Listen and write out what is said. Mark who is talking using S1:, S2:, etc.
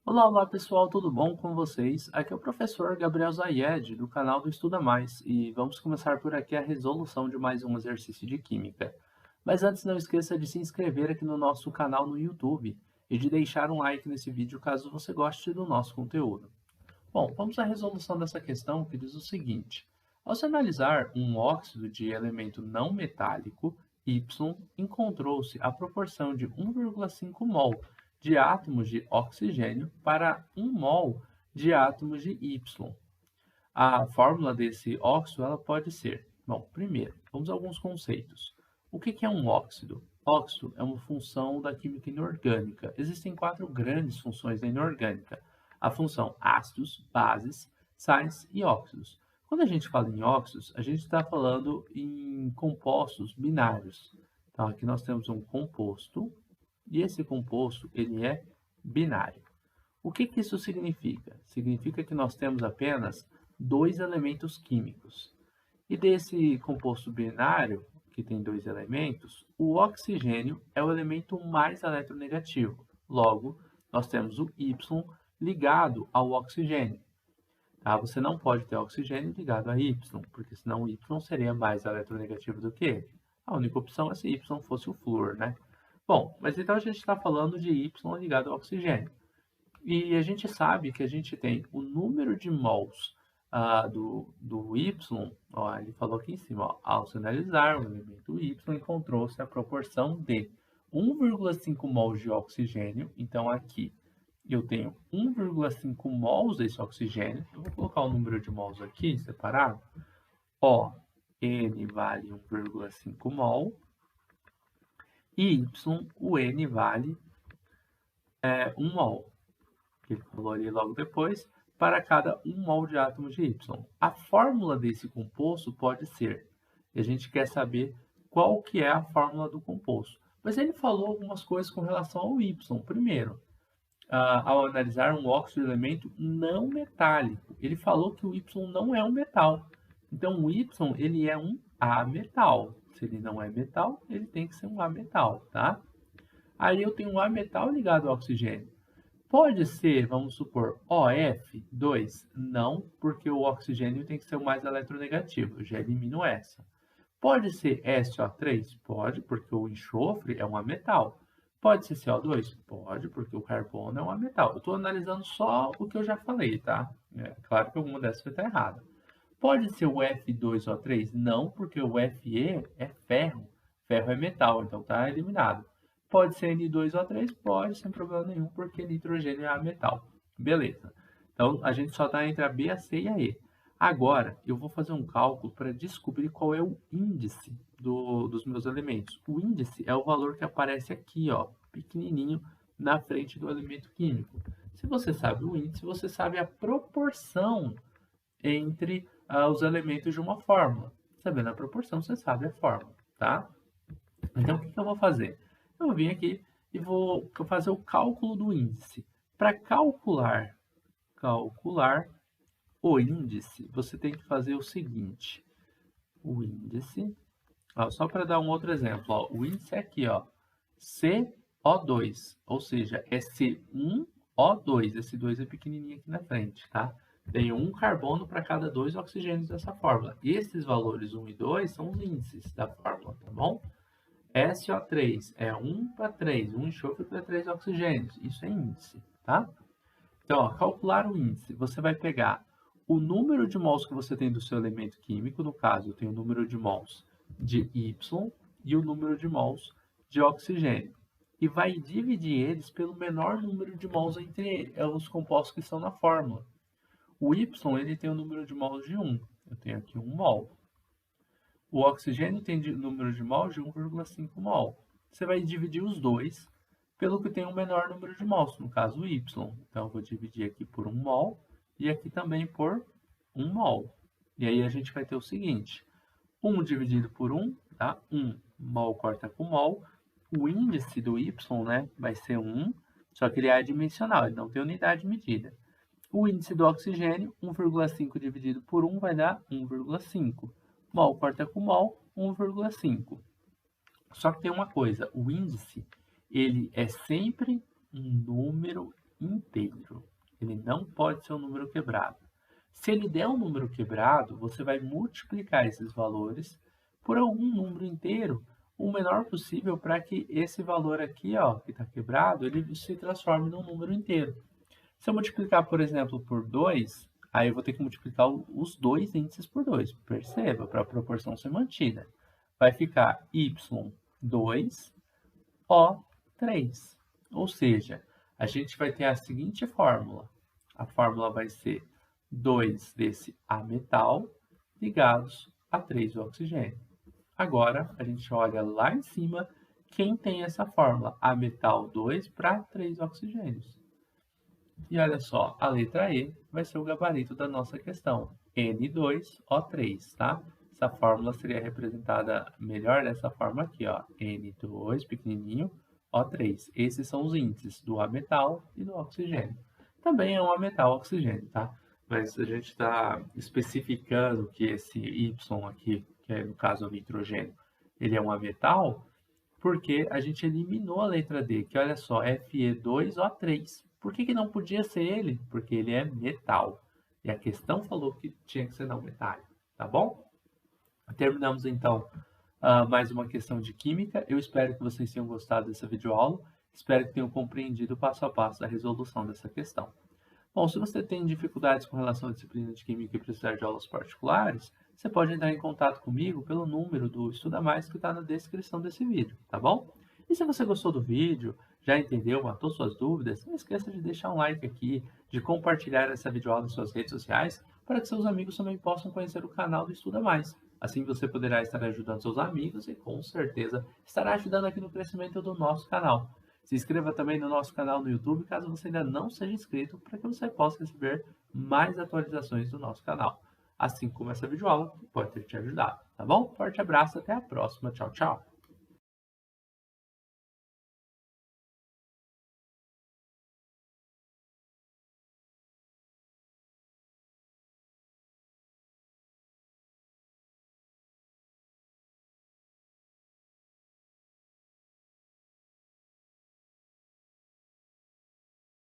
S1: Olá, olá pessoal, tudo bom com vocês? Aqui é o professor Gabriel Zayed, do canal do Estuda Mais, e vamos começar por aqui a resolução de mais um exercício de Química. Mas antes, não esqueça de se inscrever aqui no nosso canal no YouTube e de deixar um like nesse vídeo caso você goste do nosso conteúdo. Bom, vamos à resolução dessa questão que diz o seguinte: ao se analisar um óxido de elemento não metálico, Y, encontrou-se a proporção de 1,5 mol de átomos de oxigênio para 1 mol de átomos de Y. A fórmula desse óxido ela pode ser, bom, primeiro, vamos a alguns conceitos. O que é um óxido? Óxido é uma função da química inorgânica. Existem quatro grandes funções da inorgânica: a função ácidos, bases, sais e óxidos. Quando a gente fala em óxidos, a gente está falando em compostos binários. Então, aqui nós temos um composto, e esse composto ele é binário. O que isso significa? Significa que nós temos apenas dois elementos químicos. E desse composto binário, que tem dois elementos, o oxigênio é o elemento mais eletronegativo. Logo, nós temos o Y ligado ao oxigênio. Tá? Você não pode ter oxigênio ligado a Y, porque senão o Y seria mais eletronegativo do que ele. A única opção é se Y fosse o flúor, né? Bom, mas então a gente está falando de Y ligado ao oxigênio. E a gente sabe que a gente tem o número de mols do Y, ó, ele falou aqui em cima, ó, ao se analisar o elemento Y, encontrou-se a proporção de 1,5 mols de oxigênio. Então, aqui eu tenho 1,5 mols desse oxigênio. Eu vou colocar o número de mols aqui separado. O, N vale 1,5 mol. E Y, o N vale 1 mol. Que ele falou ali logo depois, para cada 1 mol de átomos de Y. A fórmula desse composto pode ser, e a gente quer saber qual que é a fórmula do composto. Mas ele falou algumas coisas com relação ao Y. Primeiro, ao analisar um óxido de elemento não metálico, ele falou que o Y não é um metal. Então, o Y ele é um ametal. Se ele não é metal, ele tem que ser um ametal, tá? Aí eu tenho um ametal ligado ao oxigênio. Pode ser, vamos supor, OF2? Não, porque o oxigênio tem que ser o mais eletronegativo. Eu já elimino essa. Pode ser SO3? Pode, porque o enxofre é um ametal. Pode ser CO2? Pode, porque o carbono é um ametal. Eu estou analisando só o que eu já falei, tá? É claro que alguma dessas vai estar errada. Pode ser o F2O3? Não, porque o Fe é ferro. Ferro é metal, então está eliminado. Pode ser N2O3? Pode, sem problema nenhum, porque nitrogênio é metal. Beleza. Então, a gente só está entre a B, a C e a E. Agora, eu vou fazer um cálculo para descobrir qual é o índice dos meus elementos. O índice é o valor que aparece aqui, ó, pequenininho, na frente do elemento químico. Se você sabe o índice, você sabe a proporção entre os elementos de uma fórmula. Sabendo a proporção, você sabe a fórmula, tá? Então, o que eu vou fazer? Eu vou vir aqui e vou fazer o cálculo do índice. Para calcular o índice, você tem que fazer o seguinte. O índice, ó, só para dar um outro exemplo, ó, o índice é aqui, ó, CO2, ou seja, é C1O2. Esse 2 é pequenininho aqui na frente, tá? Tem um carbono para cada dois oxigênios dessa fórmula. Esses valores 1 e 2 são os índices da fórmula, tá bom? SO3 é 1 para 3, um enxofre para 3 oxigênios. Isso é índice, tá? Então, ó, calcular o índice. Você vai pegar o número de mols que você tem do seu elemento químico. No caso, eu tenho o número de mols de Y e o número de mols de oxigênio. E vai dividir eles pelo menor número de mols entre os compostos que estão na fórmula. O Y ele tem o número de mols de 1. Eu tenho aqui 1 mol. O oxigênio tem número de mols de 1,5 mol. Você vai dividir os dois pelo que tem o menor número de mols, no caso o Y. Então, eu vou dividir aqui por 1 mol e aqui também por 1 mol. E aí a gente vai ter o seguinte: 1 dividido por 1 dá 1. Mol corta com mol. O índice do Y, né, vai ser 1, só que ele é adimensional, ele não tem unidade medida. O índice do oxigênio, 1,5 dividido por 1 vai dar 1,5. Mol corta com mol, 1,5. Só que tem uma coisa, o índice, ele é sempre um número inteiro. Ele não pode ser um número quebrado. Se ele der um número quebrado, você vai multiplicar esses valores por algum número inteiro, o menor possível, para que esse valor aqui, ó, que está quebrado, ele se transforme num número inteiro. Se eu multiplicar, por exemplo, por 2, aí eu vou ter que multiplicar os dois índices por 2. Perceba, para a proporção ser mantida. Vai ficar y2, o3. Ou seja, a gente vai ter a seguinte fórmula. A fórmula vai ser 2 desse A metal ligados a 3 do oxigênio. Agora, a gente olha lá em cima quem tem essa fórmula, A metal 2 para 3 oxigênios. E olha só, a letra E vai ser o gabarito da nossa questão, N2O3, tá? Essa fórmula seria representada melhor dessa forma aqui, ó, N2 pequenininho, O3. Esses são os índices do A metal e do oxigênio. Também é um A metal oxigênio, tá? Mas a gente está especificando que esse Y aqui, que é no caso o nitrogênio, ele é um A metal, porque a gente eliminou a letra D, que olha só, Fe2O3. Por que não podia ser ele? Porque ele é metal. E a questão falou que tinha que ser não metálico, tá bom? Terminamos então mais uma questão de química. Eu espero que vocês tenham gostado dessa videoaula. Espero que tenham compreendido passo a passo a resolução dessa questão. Bom, se você tem dificuldades com relação à disciplina de Química e precisar de aulas particulares, você pode entrar em contato comigo pelo número do Estuda Mais que está na descrição desse vídeo, tá bom? E se você gostou do vídeo, já entendeu, matou suas dúvidas, não esqueça de deixar um like aqui, de compartilhar essa videoaula em suas redes sociais, para que seus amigos também possam conhecer o canal do Estuda Mais. Assim você poderá estar ajudando seus amigos e, com certeza, estará ajudando aqui no crescimento do nosso canal. Se inscreva também no nosso canal no YouTube, caso você ainda não seja inscrito, para que você possa receber mais atualizações do nosso canal. Assim como essa videoaula pode ter te ajudado, tá bom? Forte abraço, até a próxima. Tchau, tchau.